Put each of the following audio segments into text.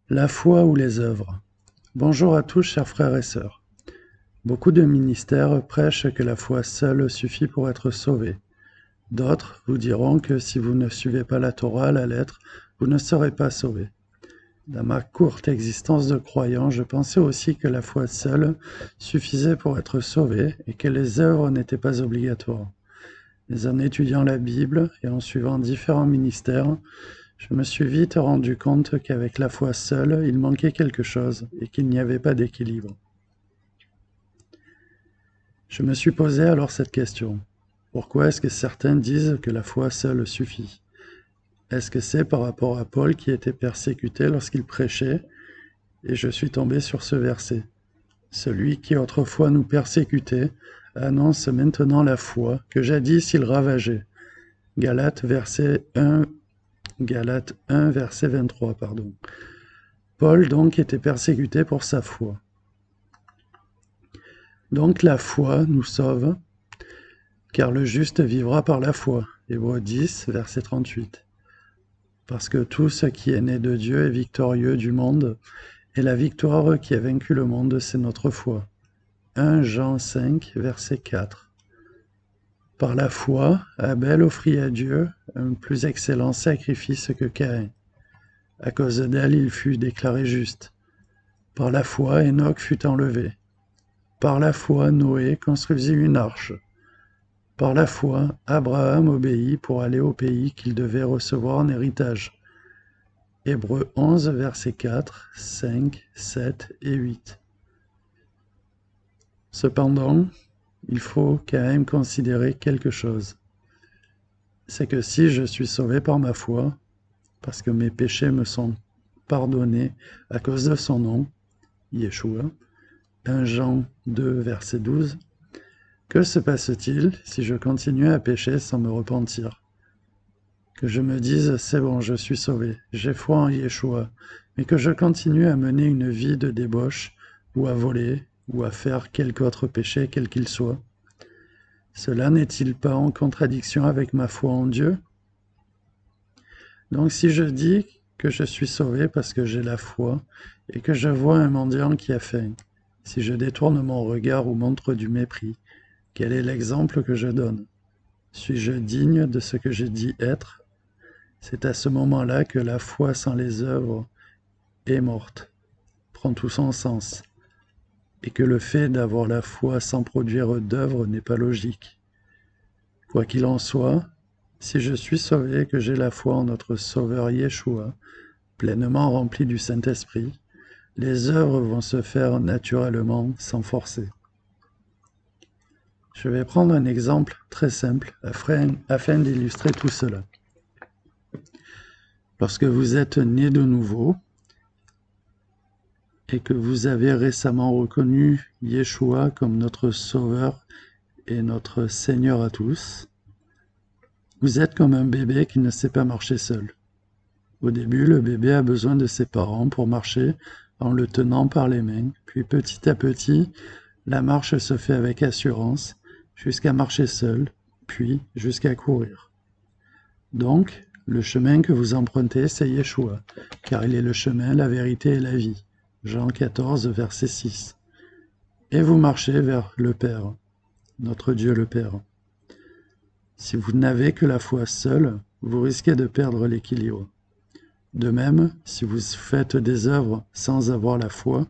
La foi ou les œuvres. Bonjour à tous, chers frères et sœurs. Beaucoup de ministères prêchent que la foi seule suffit pour être sauvé. D'autres vous diront que si vous ne suivez pas la Torah à la lettre, vous ne serez pas sauvé. Dans ma courte existence de croyant, je pensais aussi que la foi seule suffisait pour être sauvé et que les œuvres n'étaient pas obligatoires. Mais en étudiant la Bible et en suivant différents ministères, je me suis vite rendu compte qu'avec la foi seule, il manquait quelque chose et qu'il n'y avait pas d'équilibre. Je me suis posé alors cette question. Pourquoi est-ce que certains disent que la foi seule suffit? Est-ce que c'est par rapport à Paul qui était persécuté lorsqu'il prêchait? Et je suis tombé sur ce verset. Celui qui autrefois nous persécutait annonce maintenant la foi que jadis il ravageait. Galates 1, verset 23, pardon. Paul donc était persécuté pour sa foi. Donc la foi nous sauve, car le juste vivra par la foi. Hébreux 10, verset 38. Parce que tout ce qui est né de Dieu est victorieux du monde, et la victoire qui a vaincu le monde, c'est notre foi. 1 Jean 5, verset 4. Par la foi, Abel offrit à Dieu un plus excellent sacrifice que Caïn. À cause d'elle, il fut déclaré juste. Par la foi, Enoch fut enlevé. Par la foi, Noé construisit une arche. Par la foi, Abraham obéit pour aller au pays qu'il devait recevoir en héritage. Hébreux 11, versets 4, 5, 7 et 8. Cependant, il faut quand même considérer quelque chose. C'est que si je suis sauvé par ma foi, parce que mes péchés me sont pardonnés à cause de son nom, Yeshua, 1 Jean 2, verset 12, que se passe-t-il si je continue à pécher sans me repentir? Que je me dise, c'est bon, je suis sauvé, j'ai foi en Yeshua, mais que je continue à mener une vie de débauche, ou à voler, ou à faire quelque autre péché, quel qu'il soit. Cela n'est-il pas en contradiction avec ma foi en Dieu? Donc si je dis que je suis sauvé parce que j'ai la foi, et que je vois un mendiant qui a faim, si je détourne mon regard ou montre du mépris, quel est l'exemple que je donne? Suis-je digne de ce que j'ai dit être? C'est à ce moment-là que la foi sans les œuvres est morte, prend tout son sens, et que le fait d'avoir la foi sans produire d'œuvres n'est pas logique. Quoi qu'il en soit, si je suis sauvé et que j'ai la foi en notre Sauveur Yeshua, pleinement rempli du Saint-Esprit, les œuvres vont se faire naturellement sans forcer. Je vais prendre un exemple très simple afin d'illustrer tout cela. Lorsque vous êtes né de nouveau et que vous avez récemment reconnu Yeshua comme notre Sauveur et notre Seigneur à tous, vous êtes comme un bébé qui ne sait pas marcher seul. Au début, le bébé a besoin de ses parents pour marcher en le tenant par les mains, puis petit à petit, la marche se fait avec assurance jusqu'à marcher seul, puis jusqu'à courir. Donc, le chemin que vous empruntez, c'est Yeshua, car il est le chemin, la vérité et la vie. Jean 14, verset 6. Et vous marchez vers le Père, notre Dieu le Père. Si vous n'avez que la foi seule, vous risquez de perdre l'équilibre. De même, si vous faites des œuvres sans avoir la foi,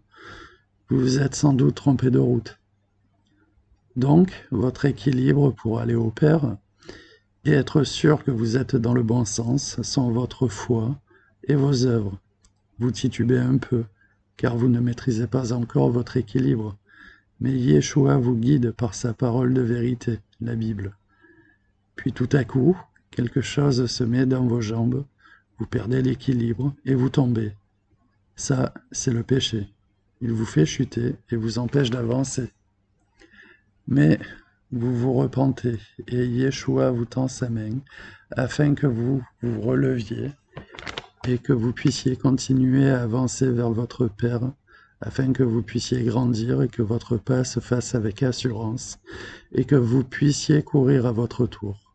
vous vous êtes sans doute trompé de route. Donc, votre équilibre pour aller au Père et être sûr que vous êtes dans le bon sens sont votre foi et vos œuvres. Vous titubez un peu, car vous ne maîtrisez pas encore votre équilibre, mais Yeshua vous guide par sa parole de vérité, la Bible. Puis tout à coup, quelque chose se met dans vos jambes, vous perdez l'équilibre et vous tombez. Ça, c'est le péché. Il vous fait chuter et vous empêche d'avancer. Mais vous vous repentez et Yeshua vous tend sa main afin que vous vous releviez et que vous puissiez continuer à avancer vers votre Père, afin que vous puissiez grandir et que votre pas se fasse avec assurance et que vous puissiez courir à votre tour.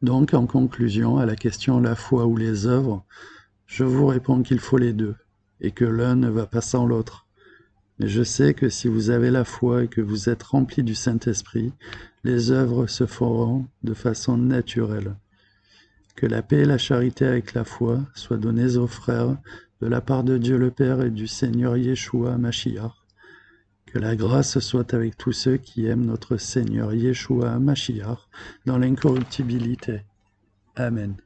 Donc, en conclusion, à la question la foi ou les œuvres, Je vous réponds qu'il faut les deux, et que l'un ne va pas sans l'autre. Mais je sais que si vous avez la foi et que vous êtes remplis du Saint-Esprit, les œuvres se feront de façon naturelle. Que la paix et la charité avec la foi soient données aux frères de la part de Dieu le Père et du Seigneur Yeshua Mashiach. Que la grâce soit avec tous ceux qui aiment notre Seigneur Yeshua Mashiach dans l'incorruptibilité. Amen.